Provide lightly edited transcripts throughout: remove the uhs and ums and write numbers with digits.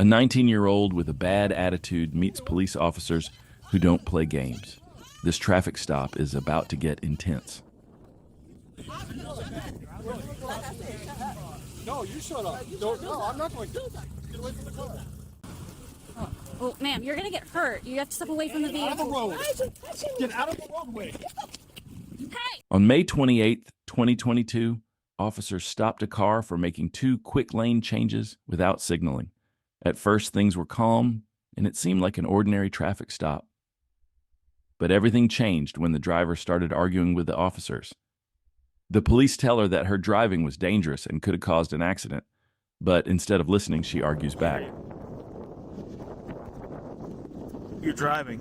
A 19-year-old with a bad attitude meets police officers who don't play games. This traffic stop is about to get intense. No, you shut up. No, I'm not going to. Get away from the car. Oh, ma'am, you're going to get hurt. You have to step away from the vehicle. Out of the road. Get out of the roadway. Hey! On May 28, 2022, officers stopped a car for making 2 quick lane changes without signaling. At first, things were calm, and it seemed like an ordinary traffic stop. But everything changed when the driver started arguing with the officers. The police tell her that her driving was dangerous and could have caused an accident, but instead of listening, she argues back. You're driving.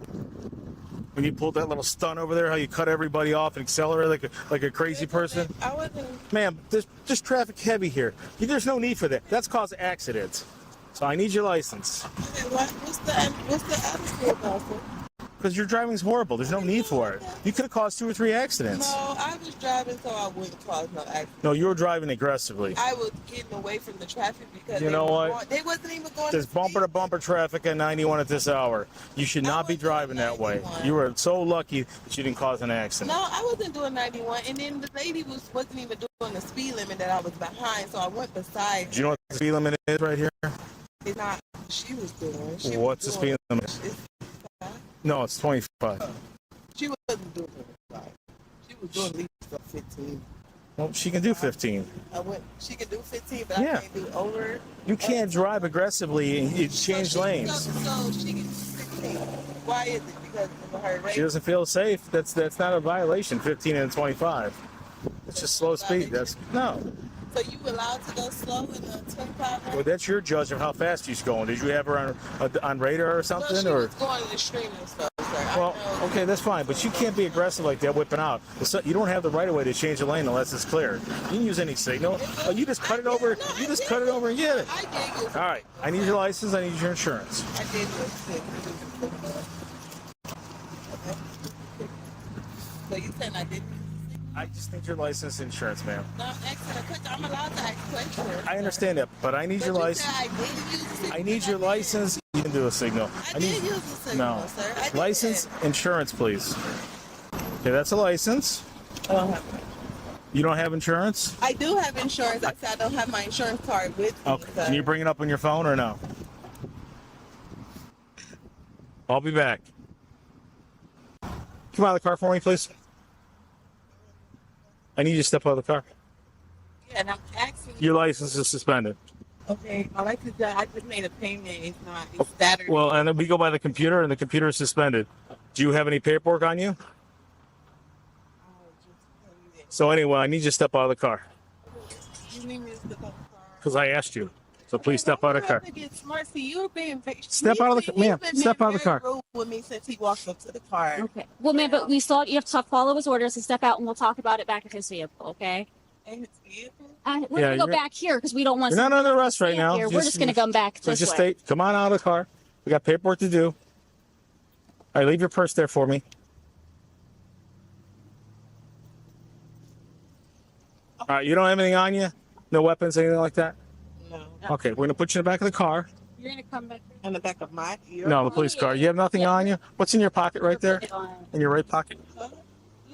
When you pulled that little stunt over there, how you cut everybody off and accelerate like a crazy person? I wasn't. Ma'am, there's traffic heavy here. There's no need for that. That's caused accidents. So I need your license. What's the attitude about it? Because your driving's horrible. There's no need for it. You could have caused 2 or 3 accidents. No, I was driving so I wouldn't cause no accident. No, you were driving aggressively. I was getting away from the traffic because You know what? They wasn't even going. There's bumper to bumper traffic at 91 at this hour. You should not be driving that way. You were so lucky that you didn't cause an accident. No, I wasn't doing 91, and then the lady wasn't even doing the speed limit that I was behind, so I went beside. Do you know what the speed limit is right here? It's not. She was doing. What's the speed limit? No, it's 25. She wasn't doing 25. She was doing at least 15. Well, she can do 15. She can do 15, but Yeah. I can't do over. You can't drive aggressively and you change lanes. So she can do 15. Why is it? Because of her race? She doesn't feel safe. That's not a violation. 15 and 25. It's just slow speed. No. So you allowed to go slow in a 25? Well, that's your judge of how fast she's going. Did you have her on radar or something? No, she or was going extreme and stuff, sir. well, okay, that's fine, but you can't be aggressive like that, whipping out. You don't have the right of way to change the lane unless it's clear. You can use any signal. Oh, you just cut it over. You just cut it over and get it. I did use All right, I need your license. I need your insurance. I did use it. So you said I didn't? I just need your license and insurance, ma'am. No, I'm asking a question. I'm allowed to ask questions. I understand that, but I need your license. I didn't use the signal. I need your license. You can do a signal. I did use the signal, No. sir. I did License, insurance, please. Okay, that's a license. I don't have. You don't have insurance? I do have insurance. I said I don't have my insurance card with me. Okay. sir. Can you bring it up on your phone or no? I'll be back. Come out of the car for me, please. I need you to step out of the car. Yeah, and I'm asking. Your license is suspended. Okay, my license. I just made a payment. It's not. It's Saturday. Well, and then we go by the computer, and the computer is suspended. Do you have any paperwork on you? So anyway, I need you to step out of the car. You need me to step out of the car? Because I asked you. So please step out of the car. Get smart. See, you're being Step out of the car, ma'am. Step out of the car. Rude with me since he walked up to the car. Okay. Well, ma'am, but you have to follow his orders and step out, and we'll talk about it back at his vehicle, okay? And his vehicle? We're going to go back here because we don't want You're not under arrest right now. here. We're just going to come back So this just way. stay. Come on out of the car. We got paperwork to do. All right, leave your purse there for me. All right, you don't have anything on you? No weapons, anything like that? No. Okay, we're going to put you in the back of the car. You're gonna come back in the back of my ear? No, the police car. You have nothing on you? What's in your pocket right there? In your right pocket?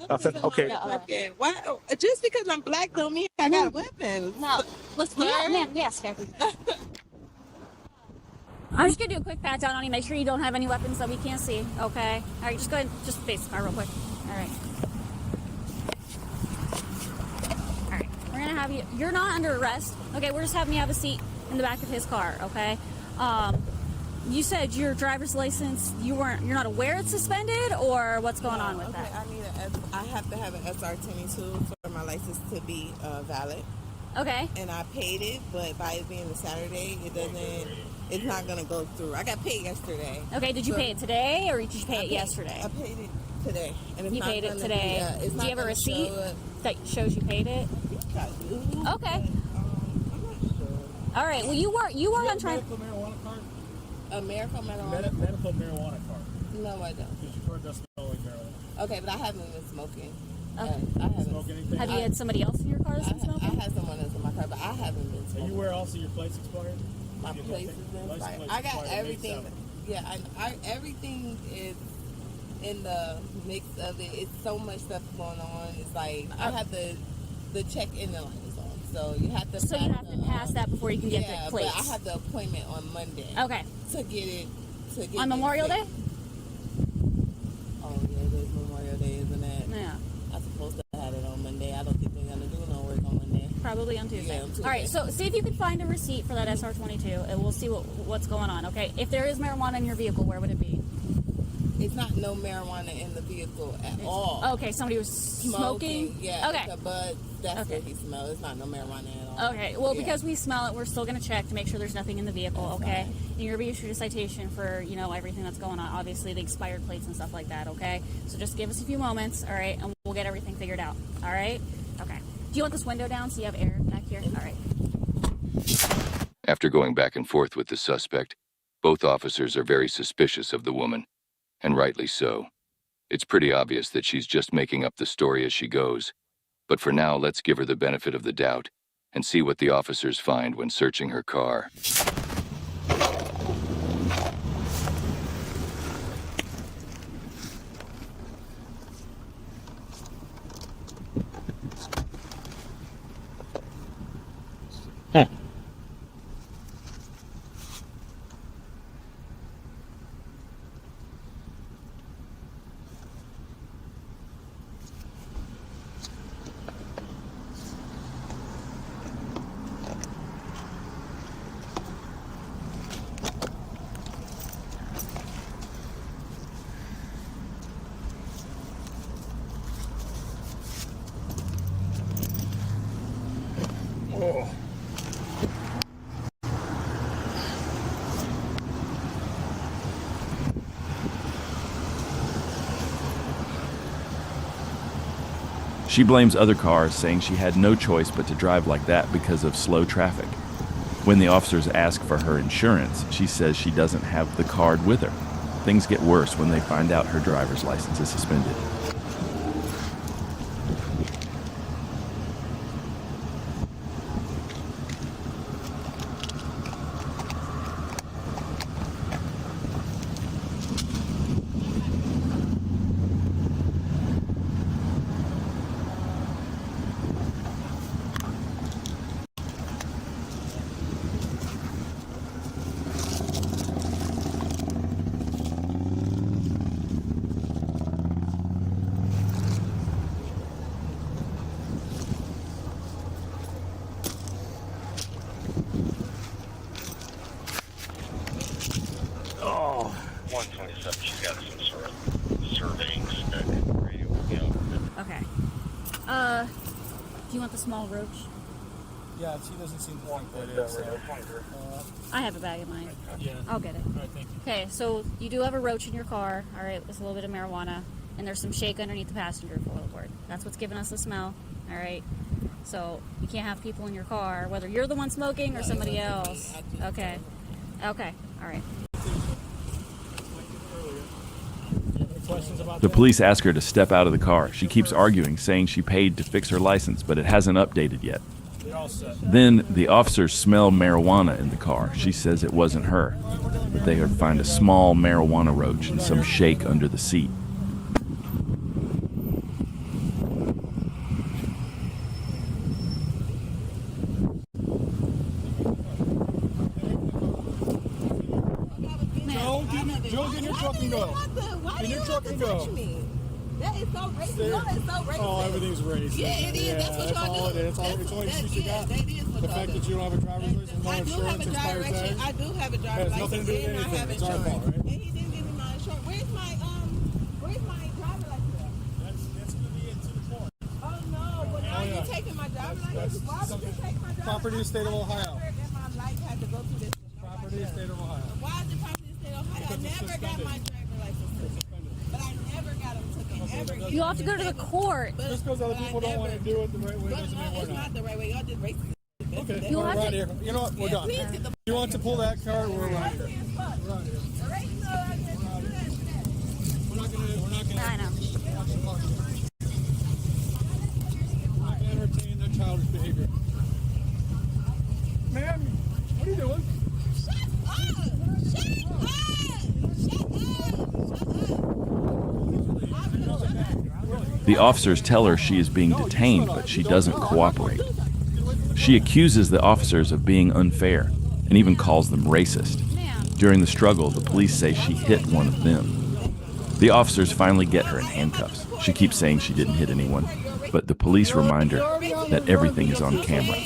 Nothing? Okay. Okay. Why? Just because I'm black don't mean I got weapons. No. Listen, ma'am, yes, sir. I'm just going to do a quick pat down on you. Make sure you don't have any weapons that we can't see, okay? All right, just go ahead and just face the car real quick. All right. All right. We're going to have you. You're not under arrest. Okay, we're just having you have a seat in the back of his car, okay? You said your driver's license, you're not aware it's suspended, or what's going on with that? I have to have an SR22 for my license to be valid. Okay. And I paid it, but by it being a Saturday, it's not gonna go through. I got paid yesterday. Okay, did you pay it today, or did you pay it yesterday? I paid it today. And it's you paid it today. Do you have a receipt that shows you paid it? I do. Okay. I'm not sure. All right. Well, you were on trying. Medical marijuana card? A medical marijuana? Medical marijuana card. No, I don't. Because your card doesn't smell like marijuana. Okay, but I haven't been smoking. Okay. I haven't. Smoke anything? Have you had somebody else in your car that's been I smoking? had someone else in my car, but I haven't been Are smoking. you aware also your plate's expired? My place is in sight. I got everything. Yeah, everything is in the mix of it. It's so much stuff going on. It's like I have the check in the line is on, so you have to. So you have to pass that before you can get the plates. But I have the appointment on Monday. Okay. To get it. On Memorial Day? Oh yeah, it is Memorial Day, isn't it? Yeah. I'm supposed to have it on Monday. I don't think they're gonna do no work on Monday. Probably on Tuesday. Yeah, on Tuesday. All right, so see if you can find a receipt for that SR22, and we'll see what's going on, okay? If there is marijuana in your vehicle, where would it be? It's not no marijuana in the vehicle at all. Okay, somebody was smoking? Yeah, Okay. it's a bud. That's what he smells. It's not no marijuana at all. Okay, well, because we smell it, we're still going to check to make sure there's nothing in the vehicle, That's okay? fine. And you're going to be issued a citation for, everything that's going on. Obviously, the expired plates and stuff like that, okay? So just give us a few moments, all right, and we'll get everything figured out, all right? Okay. Do you want this window down so you have air back here? All right. After going back and forth with the suspect, both officers are very suspicious of the woman, and rightly so. It's pretty obvious that she's just making up the story as she goes. But for now, let's give her the benefit of the doubt and see what the officers find when searching her car. Oh. She blames other cars, saying she had no choice but to drive like that because of slow traffic. When the officers ask for her insurance, she says she doesn't have the card with her. Things get worse when they find out her driver's license is suspended. Oh. 127, she's got some sort of surveying stick radio, Okay. Do you want the small roach? Yeah, she doesn't seem to think that is. I have a bag in mine. Yeah. I'll get it. All right, thank you. Okay, so you do have a roach in your car, all right, with a little bit of marijuana, and there's some shake underneath the passenger floorboard. That's what's giving us the smell, all right? So you can't have people in your car, whether you're the one smoking or somebody else. Okay. Okay, all right. Questions about The that? police ask her to step out of the car. She keeps arguing, saying she paid to fix her license, but it hasn't updated yet. You're all set. Then the officers smell marijuana in the car. She says it wasn't her, but they find a small marijuana roach and some shake under the seat. Joe, get in your truck and go. Why In do your you truck have and to go. touch me? That is so racist. You know that's so racist. Oh, everything's racist. Yeah, it is. That's what that's y'all all do. it is. It's only excuse you got. That is what The y'all fact do. that you don't have a driver's license, no I do have insurance, a driver's expired license. I tags. do have a driver's Has nothing to do with license, and I anything. have It's our insurance. fault, right? And he didn't give me my insurance. Where's my driver's license? That's going to be into the court. Oh no! But now yeah. you're taking my driver's license. Why would you take my driver's Property of the state of Ohio. And my life had to go through this. Property of the state of Ohio. Why is it property of the state of Ohio? I Because it's never got suspended. my driver's license taken. But I never got them taken. Ever. You have to go to the court. Just because other people don't want to do it the right way doesn't mean we're It's not. not the right way. Y'all just racist. Okay, You we're have out to- here. You know what? We're done. Please get the You want to pull that card? We're out here. We're out here. We're not gonna I know. entertain that childish behavior. Ma'am, what are you doing? The officers tell her she is being detained, but she doesn't cooperate. She accuses the officers of being unfair and even calls them racist. During the struggle, the police say she hit one of them. The officers finally get her in handcuffs. She keeps saying she didn't hit anyone, but the police remind her that everything is on camera.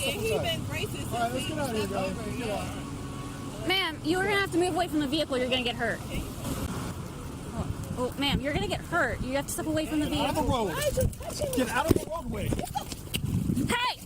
Ma'am, you're gonna have to move away from the vehicle. You're gonna get hurt. Oh, ma'am, you're gonna get hurt. You have to step away from the vehicle. Out of the road. Get out of the roadway. Hey!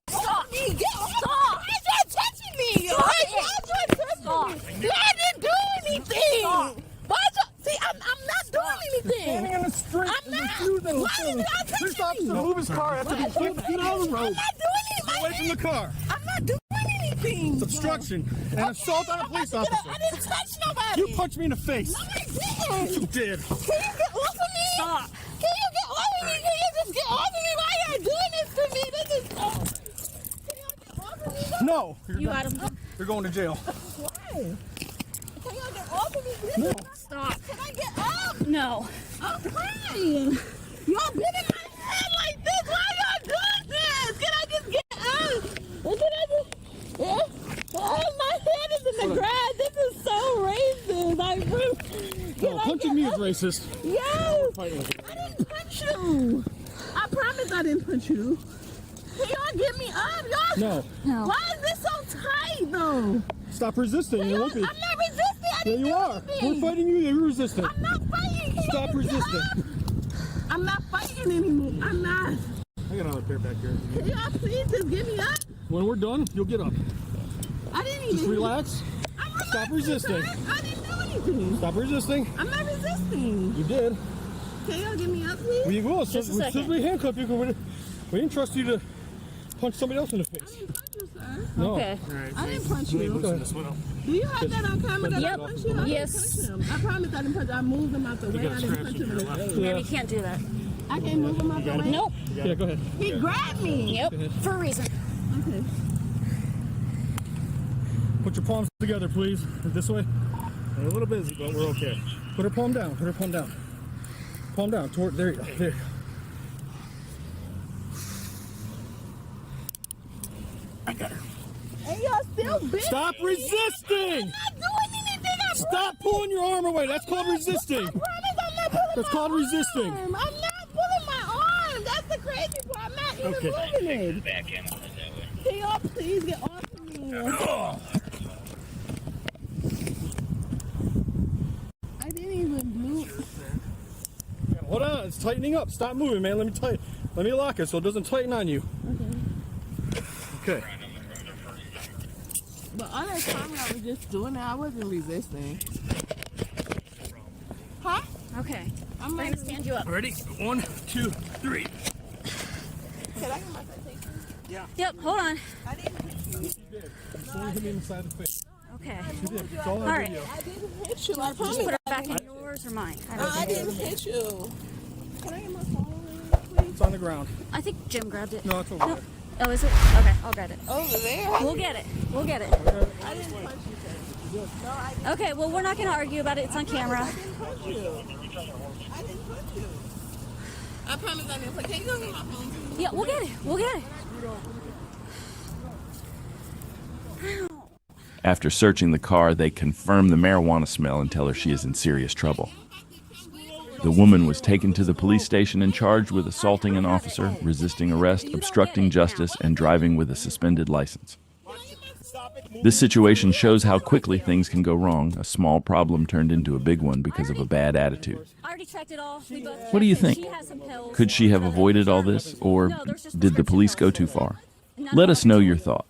Stop! Get off! Why are you touching me? Why are you touching me? I didn't do anything. Stop. Why you? See, I'm not doing anything. Standing in the street. I'm not. Refusing Why are you not This touching officer me? move his car after he pulled get out of the road. I'm not doing anything. Away from the car. I'm not doing anything. It's obstruction and assault on a police officer. I didn't touch nobody. You punched me in the face. No, I didn't. You did. Can you get off of me? Stop. Can you get off of me? Can you just get off of me? Why are you doing this to me? This is. Can you get off of me? No. You Adam. You're going to jail. Why? Can you get off of me? This No. is not- Stop. Can I get up? No. I'm crying. Y'all been in my head like this. Why y'all doing this? Can I just get up? Or can I just? Yeah? Oh, my head is in the grass. This is so racist. Like, No, punching me is racist. Yes. Fighting with you. I didn't punch you. I promise I didn't punch you. Can y'all get me up? Y'all. No. No. Why is this so tight though? Stop resisting. You won't be. I'm not resisting. I Yeah, didn't you do are. anything. We're fighting you. You're resisting. I'm not fighting. Can Stop y'all get resisting. up? I'm not fighting anymore. I'm not. I got another pair back here. Can y'all please just get me up? When we're done, you'll get up. I didn't even. Just relax. I'm Stop relaxing, resisting. sir. I didn't do anything. Stop resisting. I'm not resisting. You did. Can y'all get me up, please? We will. Just a Since second. we handcuffed you, we didn't trust you to punch somebody else in the I face. didn't punch you, sir. No. Okay. I didn't punch you. Do you have that on camera that Yep. I punched you? I Yes. didn't punch him. I promise I didn't punch him. I moved him out the way. I didn't punch him in the face. Ma'am, you can't do that. I can't move him out the way. Nope. Yeah, go ahead. He grabbed me. Yep. For a reason. Okay. Put your palms together, please. This way. We're a little busy, but we're okay. Put her palm down. Put her palm down. Palm down. Toward there. You go. There. I got her. And y'all still bitch. Stop resisting! I'm not doing anything. I Stop pulling your arm away. That's called resisting. promise I'm not pulling That's my called resisting. arm. I'm not pulling my arm. That's the crazy part. I'm not even Okay. moving it. Back in on it that way. Can y'all please get off of me? I didn't even move. Hold on. It's tightening up. Stop moving, man. Let me lock it so it doesn't tighten on you. Okay. But all that time I was just doing that, I wasn't resisting. Huh? Okay. I'm We're not gonna stand you up. Ready? 1, 2, 3. Can I get my citation? Yep. Hold on. I didn't hit you. Someone hit me in the side of the face. Okay. You did. It's all on All right. video. I didn't hit you. I Just promise. put her back in yours or mine. I don't I think. didn't hit you. Can I get my phone, please? It's on the ground. I think Jim grabbed it. No, it's over No. there. Oh, is it? Okay, I'll grab it. Over there? We'll get it. We'll get it. I didn't punch you, sir. No, I didn't. Okay, well, we're not going to argue about it. It's on camera. I didn't punch you. I didn't punch you. I promise I didn't punch you. Can you go get my phone, please? Yeah, we'll get it. We'll get it. After searching the car, they confirm the marijuana smell and tell her she is in serious trouble. The woman was taken to the police station and charged with assaulting an officer, resisting arrest, obstructing justice, and driving with a suspended license. This situation shows how quickly things can go wrong. A small problem turned into a big one because of a bad attitude. I already checked it all. We both What do you checked it. think? She has some pills. Could she have avoided all this, or No, there's just did the prescription police go pills. too far? None Let of us them. know your thoughts.